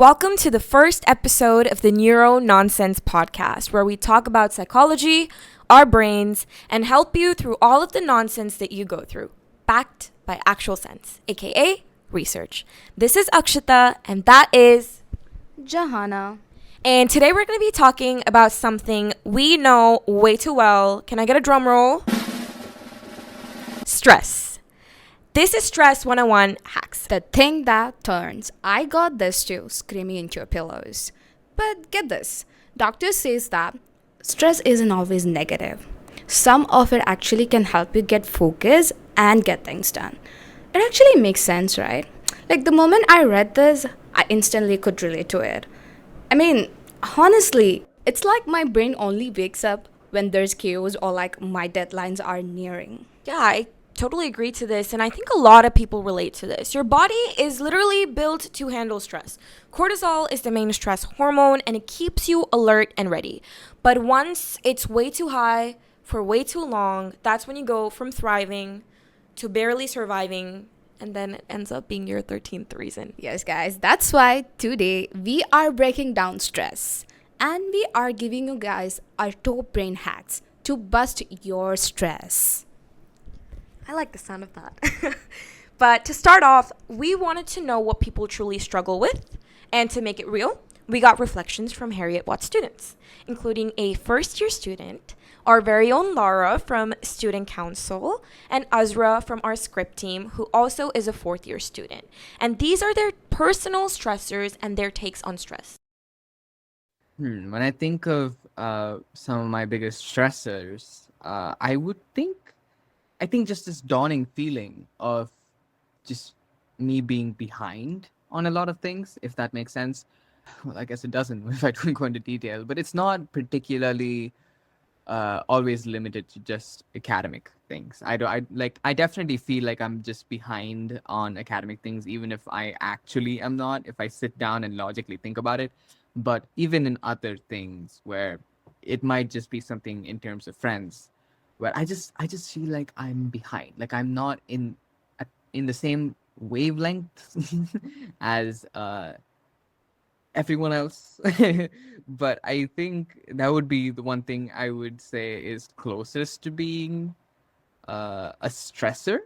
Welcome to the first episode of the Neuro Nonsense podcast, where we talk about psychology, our brains, and help you through all of the nonsense that you go through, backed by actual sense, aka research. This is Akshita, and that is Jahana. And today we're going to be talking about something we know way too well. Can I get a drum roll? Stress. This is Stress 101 Hacks. The thing that turns I got this too screaming into your pillows. But get this, doctor says that stress isn't always negative. Some of it actually can help you get focused and get things done. It actually makes sense, right? Like the moment I read this, I instantly could relate to it. I mean, honestly, it's like my brain only wakes up when there's chaos or like my deadlines are nearing. Yeah, I totally agree to this, and I think a lot of people relate to this. Your body is literally built to handle stress. Cortisol is the main stress hormone, and it keeps you alert and ready. But once it's way too high for way too long, that's when you go from thriving to barely surviving, and then it ends up being your 13th reason. Yes, guys, that's why today we are breaking down stress and we are giving you guys our top brain hacks to bust your stress. I like the sound of that. But to start off, we wanted to know what people truly struggle with. And to make it real, we got reflections from Harriet Watt students, including a first-year student, our very own Lara from Student Council, and Azra from our script team, who also is a fourth-year student. And these are their personal stressors and their takes on stress. When I think of some of my biggest stressors, I think just this dawning feeling of just me being behind on a lot of things, if that makes sense. Well, I guess it doesn't if I don't go into detail, but it's not particularly always limited to just academic things. I definitely feel like I'm just behind on academic things, even if I actually am not, if I sit down and logically think about it. But even in other things where it might just be something in terms of friends, where I just feel like I'm behind, like I'm not in the same wavelength as everyone else. But I think that would be the one thing I would say is closest to being a stressor.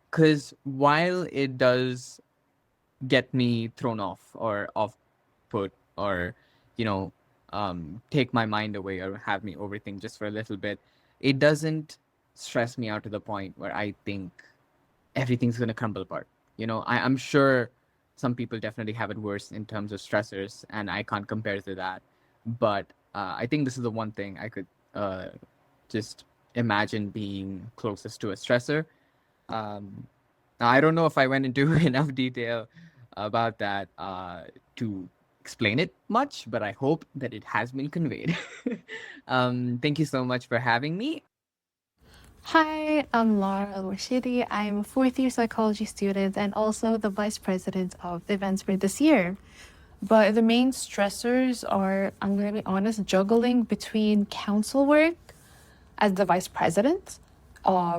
Because while it does get me thrown off or off put or, you know, take my mind away or have me overthink just for a little bit, it doesn't stress me out to the point where I think everything's going to crumble apart. I'm sure some people definitely have it worse in terms of stressors, and I can't compare to that. But I think this is the one thing I could just imagine being closest to a stressor. Now, I don't know if I went into enough detail about that to explain it much, but I hope that it has been conveyed. Thank you so much for having me. Hi, I'm Laura Al-Rashidi. I'm a fourth year psychology student and also the vice president of the events for this year. But the main stressors are, I'm going to be honest, juggling between council work as the vice president,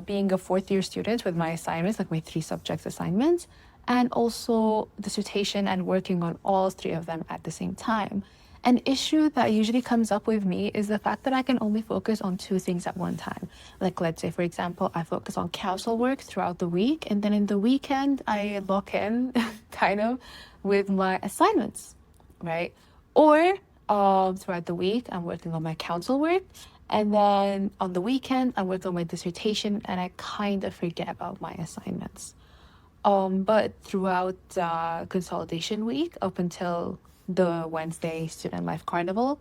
being a fourth year student with my assignments, like my 3 subjects assignments, and also dissertation and working on all 3 of them at the same time. An issue that usually comes up with me is the fact that I can only focus on 2 things at one time. Like, let's say, for example, I focus on council work throughout the week, and then in the weekend, I lock in kind of with my assignments, right? Or throughout the week, I'm working on my council work, and then on the weekend, I work on my dissertation, and I kind of forget about my assignments. But throughout consolidation week, up until the Wednesday Student Life Carnival,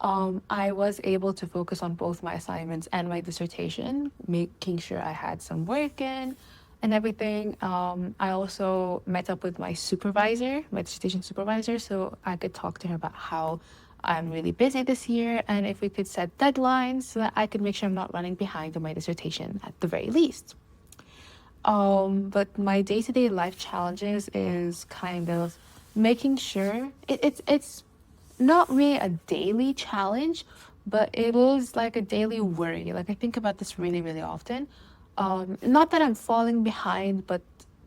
I was able to focus on both my assignments and my dissertation, making sure I had some work in and everything. I also met up with my supervisor, my dissertation supervisor, so I could talk to her about how I'm really busy this year and if we could set deadlines so that I could make sure I'm not running behind on my dissertation at the very least. But my day-to-day life challenges is kind of making sure it's not really a daily challenge, but it is like a daily worry. Like I think about this really, really often. Not that I'm falling behind, but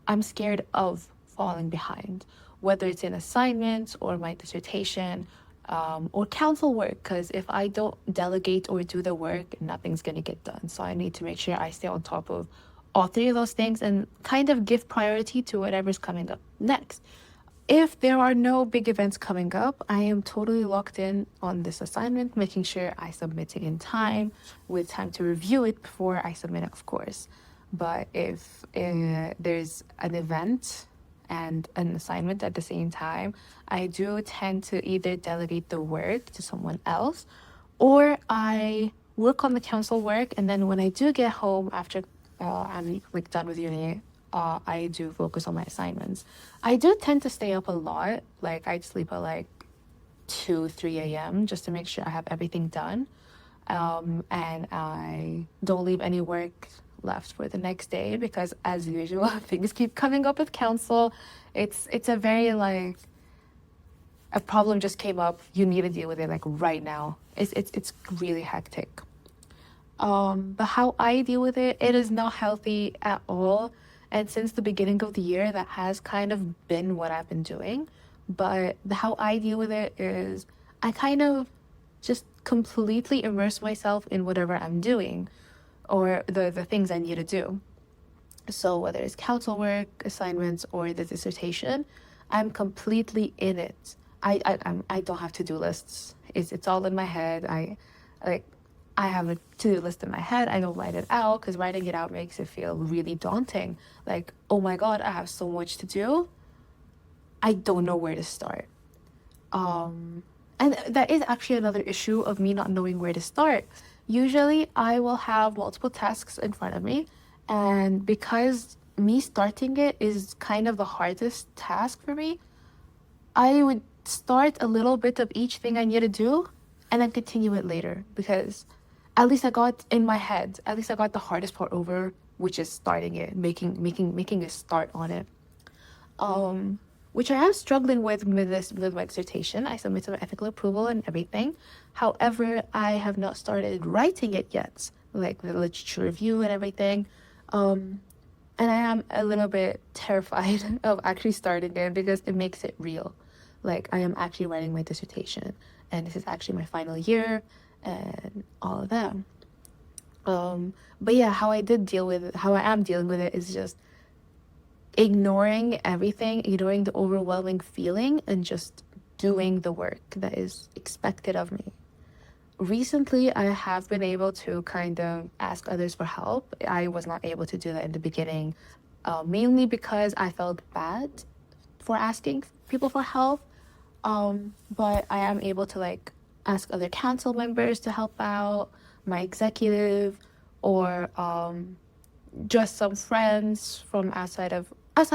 I'm scared of falling behind. whether it's in assignments or my dissertation, or council work, because if I don't delegate or do the work, nothing's going to get done. So I need to make sure I stay on top of all three of those things and kind of give priority to whatever's coming up next. If there are no big events coming up, I am totally locked in on this assignment, making sure I submit it in time, with time to review it before I submit it, of course. But if there's an event and an assignment at the same time, I do tend to either delegate the work to someone else, or I work on the council work, and then when I do get home after I'm like done with uni, I do focus on my assignments. I do tend to stay up a lot. Like I'd sleep at like 2, 3 a.m. just to make sure I have everything done. And I don't leave any work left for the next day because, as usual, things keep coming up with council. It's a very like, a problem just came up, you need to deal with it like right now. It's really hectic. But how I deal with it, it is not healthy at all. And since the beginning of the year, that has kind of been what I've been doing. But how I deal with it is I kind of just completely immerse myself in whatever I'm doing, or the things I need to do. So whether it's council work, assignments, or the dissertation, I'm completely in it. I don't have to-do lists. It's all in my head. I have a to-do list in my head. I don't write it out because writing it out makes it feel really daunting. Like, oh my God, I have so much to do. I don't know where to start. And that is actually another issue of me not knowing where to start. Usually I will have multiple tasks in front of me, and because me starting it is kind of the hardest task for me, I would start a little bit of each thing I need to do and then continue it later, because at least I got in my head, at least I got the hardest part over, which is starting it, making a start on it. Which I am struggling with my dissertation. I submitted my ethical approval and everything. However, I have not started writing it yet, like the literature review and everything. And I am a little bit terrified of actually starting it because it makes it real. Like, I am actually writing my dissertation, and this is actually my final year and all of that. But yeah, how I am dealing with it is just ignoring everything, ignoring the overwhelming feeling, and just doing the work that is expected of me. Recently, I have been able to kind of ask others for help. I was not able to do that in the beginning, mainly because I felt bad for asking people for help. But I am able to like ask other council members to help out, my executive, or just some friends from outside of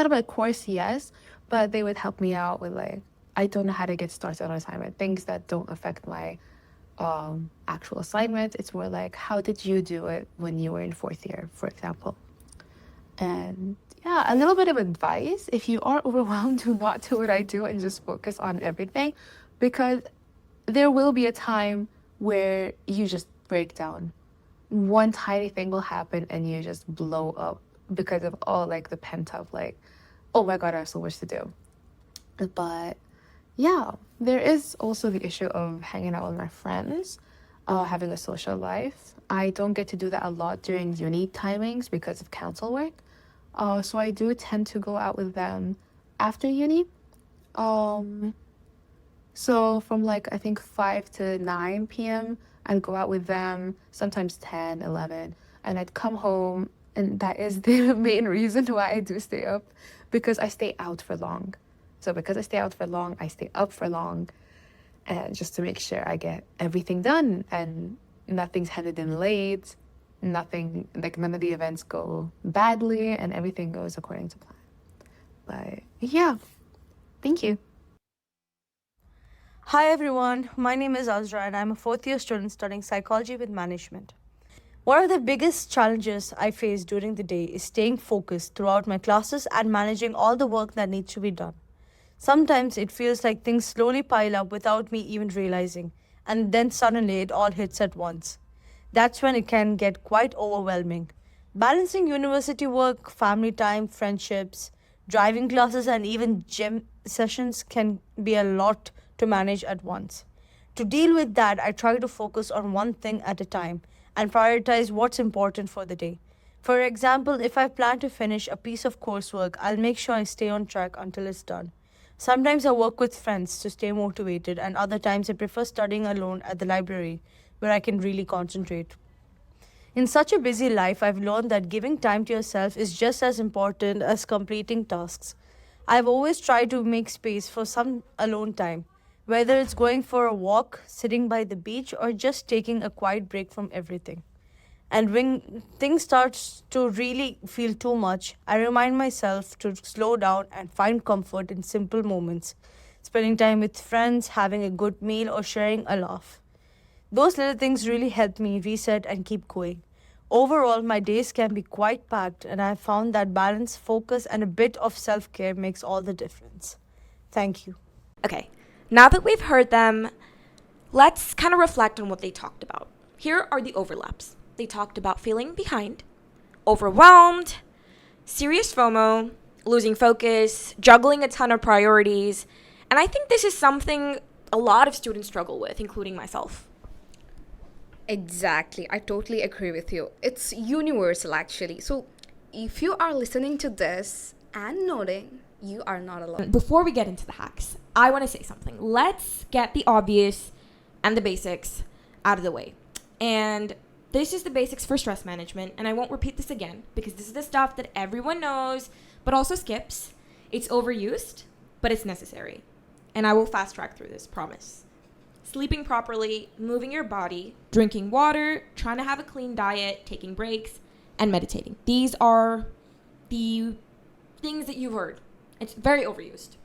my course, yes, but they would help me out with like, I don't know how to get started on assignment, things that don't affect my actual assignment. It's more like, how did you do it when you were in 4th year, for example? And yeah, a little bit of advice: if you are overwhelmed, do not do what I do and just focus on everything, because there will be a time where you just break down. One tiny thing will happen and you just blow up because of all like the pent up, like, oh my God, I have so much to do. But yeah, there is also the issue of hanging out with my friends, having a social life. I don't get to do that a lot during uni timings because of council work. So I do tend to go out with them after uni. So from like, I think 5 to 9 p.m., I'd go out with them, sometimes 10, 11, and I'd come home. And that is the main reason why I do stay up, because I stay out for long. So because I stay out for long, I stay up for long, and just to make sure I get everything done and nothing's handed in late, none of the events go badly, and everything goes according to plan. But yeah, thank you. Hi everyone, my name is Azra and I'm a 4th year student studying psychology with management. One of the biggest challenges I face during the day is staying focused throughout my classes and managing all the work that needs to be done. Sometimes it feels like things slowly pile up without me even realizing, and then suddenly it all hits at once. That's when it can get quite overwhelming. Balancing university work, family time, friendships, driving classes, and even gym sessions can be a lot to manage at once. To deal with that, I try to focus on one thing at a time and prioritize what's important for the day. For example, if I plan to finish a piece of coursework, I'll make sure I stay on track until it's done. Sometimes I work with friends to stay motivated, and other times I prefer studying alone at the library where I can really concentrate. In such a busy life, I've learned that giving time to yourself is just as important as completing tasks. I've always tried to make space for some alone time, whether it's going for a walk, sitting by the beach, or just taking a quiet break from everything. And when things start to really feel too much, I remind myself to slow down and find comfort in simple moments, spending time with friends, having a good meal, or sharing a laugh. Those little things really help me reset and keep going. Overall, my days can be quite packed, and I found that balance, focus, and a bit of self care makes all the difference. Thank you. Okay, now that we've heard them, let's kind of reflect on what they talked about. Here are the overlaps. They talked about feeling behind, overwhelmed, serious FOMO, losing focus, juggling a ton of priorities, and I think this is something a lot of students struggle with, including myself. Exactly. I totally agree with you. It's universal actually. So if you are listening to this and nodding, you are not alone. Before we get into the hacks, I want to say something. Let's get the obvious and the basics out of the way. And this is the basics for stress management, and I won't repeat this again because this is the stuff that everyone knows but also skips. It's overused, but it's necessary. And I will fast track through this, promise. Sleeping properly, moving your body, drinking water, trying to have a clean diet, taking breaks, and meditating. These are the things that you've heard. It's very overused.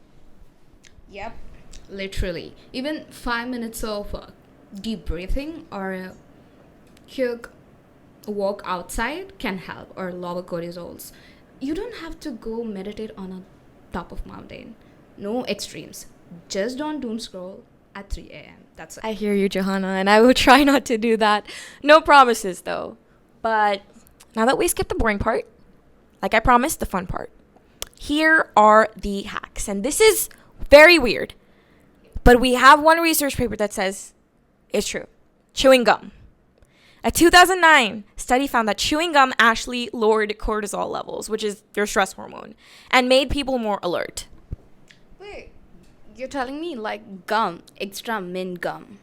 Yep. Literally. Even 5 minutes of deep breathing or a quick walk outside can help or lower cortisols. You don't have to go meditate on a top of mountain. No extremes. Just don't doom scroll at 3 a.m. That's it. I hear you, Johanna, and I will try not to do that. No promises, though. But now that we skipped the boring part, like I promised, the fun part. Here are the hacks. And this is very weird. But we have one research paper that says it's true. Chewing gum. A 2009 study found that chewing gum actually lowered cortisol levels, which is your stress hormone, and made people more alert. Wait, you're telling me like gum, extra mint gum?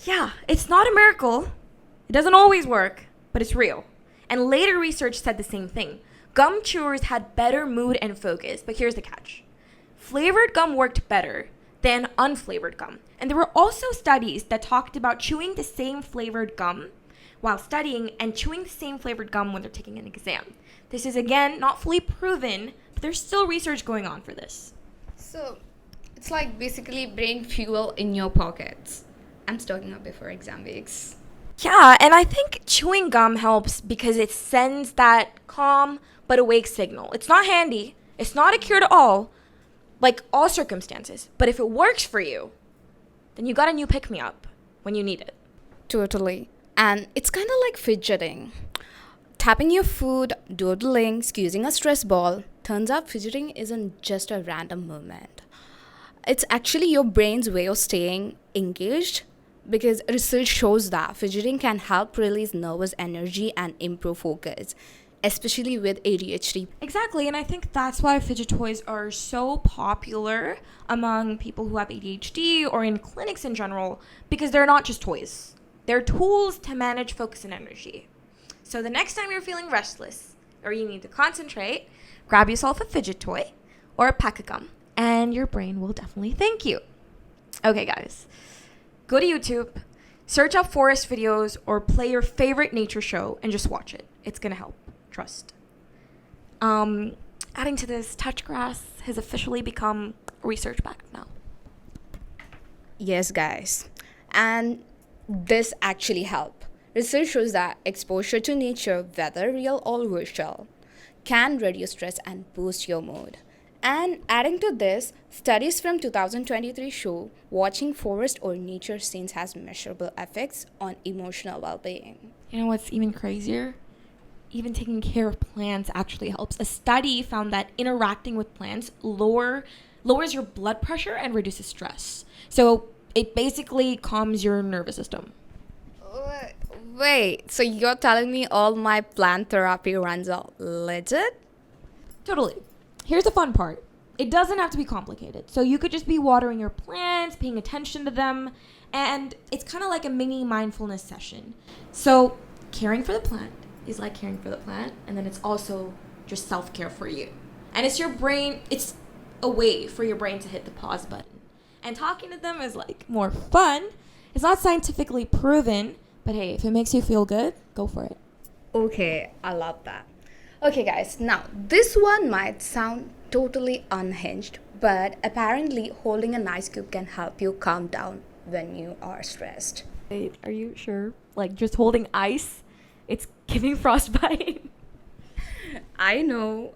Yeah, it's not a miracle. It doesn't always work, but it's real. And later research said the same thing. Gum chewers had better mood and focus, but here's the catch. Flavored gum worked better than unflavored gum. And there were also studies that talked about chewing the same flavored gum while studying and chewing the same flavored gum when they're taking an exam. This is, again, not fully proven, but there's still research going on for this. So, it's like basically brain fuel in your pockets. I'm stocking up before exam weeks. Yeah, and I think chewing gum helps because it sends that calm but awake signal. It's not handy. It's not a cure to all, like all circumstances. But if it works for you, then you got a new pick-me-up when you need it. Totally. And it's kind of like fidgeting. Tapping your food, doodling, squeezing a stress ball. Turns out fidgeting isn't just a random movement. It's actually your brain's way of staying engaged, because research shows that fidgeting can help release nervous energy and improve focus, especially with ADHD. Exactly, and I think that's why fidget toys are so popular among people who have ADHD or in clinics in general, because they're not just toys. They're tools to manage focus and energy. So the next time you're feeling restless or you need to concentrate, grab yourself a fidget toy or a pack of gum, and your brain will definitely thank you. Okay, guys, go to YouTube, search up forest videos, or play your favorite nature show and just watch it. It's gonna help. Trust. Adding to this, touch grass has officially become research backed now. Yes, guys. And this actually helps. Research shows that exposure to nature, whether real or virtual, can reduce stress and boost your mood. And adding to this, studies from 2023 show watching forest or nature scenes has measurable effects on emotional well-being. You know what's even crazier? even taking care of plants actually helps. A study found that interacting with plants lowers your blood pressure and reduces stress. So it basically calms your nervous system. Wait, so you're telling me all my plant therapy runs are legit? Totally. Here's the fun part. It doesn't have to be complicated. So you could just be watering your plants, paying attention to them, and it's kind of like a mini mindfulness session. So caring for the plant is like caring for the plant, and then it's also just self-care for you. And it's a way for your brain to hit the pause button. And talking to them is like more fun. It's not scientifically proven, but hey, if it makes you feel good, go for it. Okay, I love that. Okay, guys, now this one might sound totally unhinged, but apparently holding an ice cube can help you calm down when you are stressed. Wait, are you sure? Like just holding ice, it's giving frostbite. I know.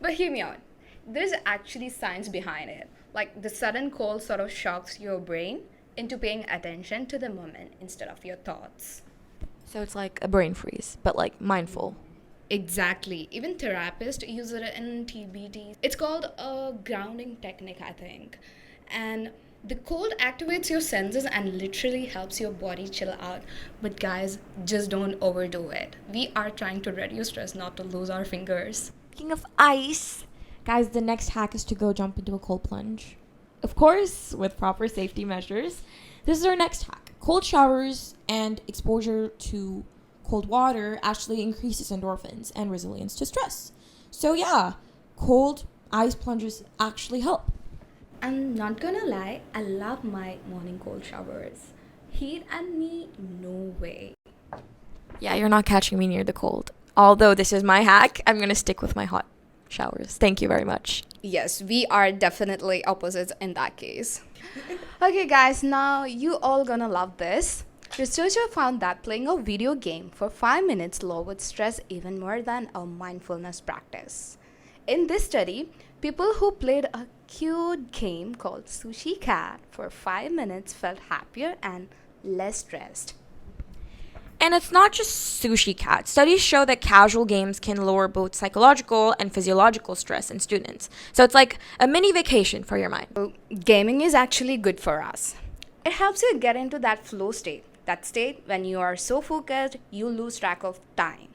But hear me out. There's actually science behind it. Like the sudden cold sort of shocks your brain into paying attention to the moment instead of your thoughts. So it's like a brain freeze, but like mindful. Exactly. Even therapists use it in TBT. It's called a grounding technique, I think. And the cold activates your senses and literally helps your body chill out. But guys, just don't overdo it. We are trying to reduce stress, not to lose our fingers. Speaking of ice, guys, the next hack is to go jump into a cold plunge. Of course, with proper safety measures. This is our next hack. Cold showers and exposure to cold water actually increases endorphins and resilience to stress. So yeah, cold ice plunges actually help. I'm not gonna lie, I love my morning cold showers. Heat and me, no way. Yeah, you're not catching me near the cold. Although this is my hack, I'm gonna stick with my hot showers. Thank you very much. Yes, we are definitely opposites in that case. Okay, guys, now you all gonna love this. Researchers found that playing a video game for 5 minutes lowered stress even more than a mindfulness practice. In this study, people who played a cute game called Sushi Cat for 5 minutes felt happier and less stressed. And it's not just Sushi Cat. Studies show that casual games can lower both psychological and physiological stress in students. So it's like a mini vacation for your mind. So, gaming is actually good for us. It helps you get into that flow state. That state when you are so focused, you lose track of time.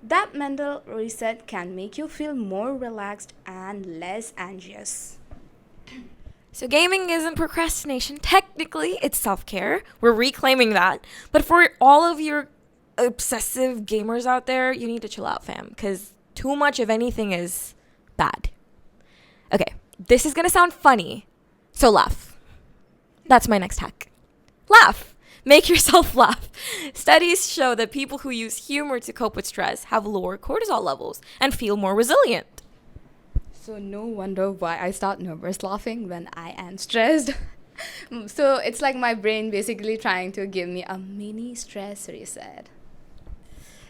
That mental reset can make you feel more relaxed and less anxious. So gaming isn't procrastination. Technically, it's self-care. We're reclaiming that. But for all of your obsessive gamers out there, you need to chill out, fam, because too much of anything is bad. Okay, this is going to sound funny, so laugh. That's my next hack. Laugh. Make yourself laugh. Studies show that people who use humor to cope with stress have lower cortisol levels and feel more resilient. So no wonder why I start nervous laughing when I am stressed. So it's like my brain basically trying to give me a mini stress reset.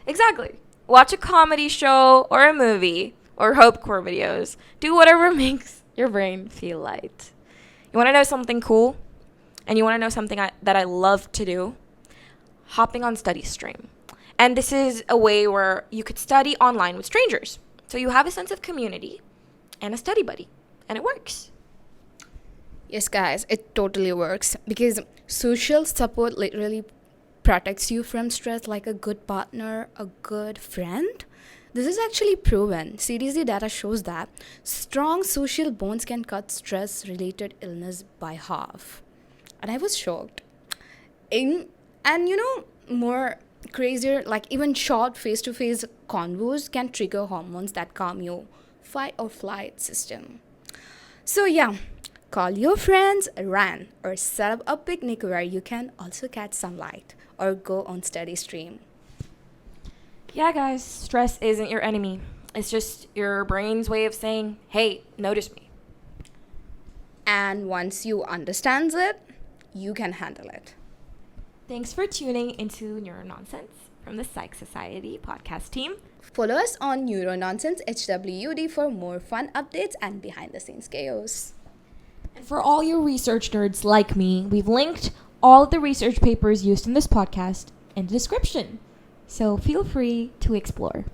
Exactly. Watch a comedy show or a movie or hope core videos. Do whatever makes your brain feel light. You want to know something cool? And you want to know something that I love to do? Hopping on study stream. And this is a way where you could study online with strangers. So you have a sense of community and a study buddy. And it works. Yes, guys, it totally works because social support literally protects you from stress like a good partner, a good friend. This is actually proven. CDC data shows that strong social bonds can cut stress-related illness by half. And I was shocked. More crazier, like even short face-to-face convos can trigger hormones that calm your fight or flight system. So yeah, call your friends, run, or set up a picnic where you can also catch sunlight or go on study stream. Yeah, guys, stress isn't your enemy. It's just your brain's way of saying, hey, notice me. And once you understand it, you can handle it. Thanks for tuning into Neurononsense from the Psych Society podcast team. Follow us on Neurononsense HWD for more fun updates and behind the scenes chaos. And for all you research nerds like me, we've linked all of the research papers used in this podcast in the description. So feel free to explore.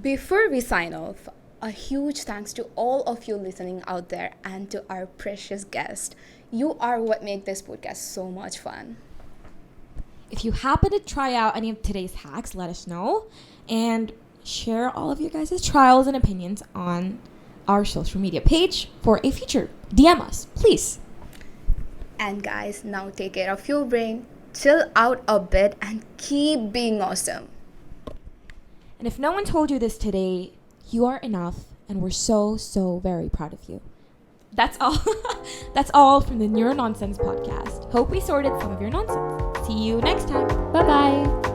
Before we sign off, a huge thanks to all of you listening out there and to our precious guest. You are what make this podcast so much fun. If you happen to try out any of today's hacks, let us know and share all of your guys' trials and opinions on our social media page for a feature. DM us, please. And guys, now take care of your brain, chill out a bit, and keep being awesome. And if no one told you this today, you are enough, and we're so, so very proud of you. That's all. That's all from the Neuro Nonsense podcast. Hope we sorted some of your nonsense. See you next time. Bye-bye.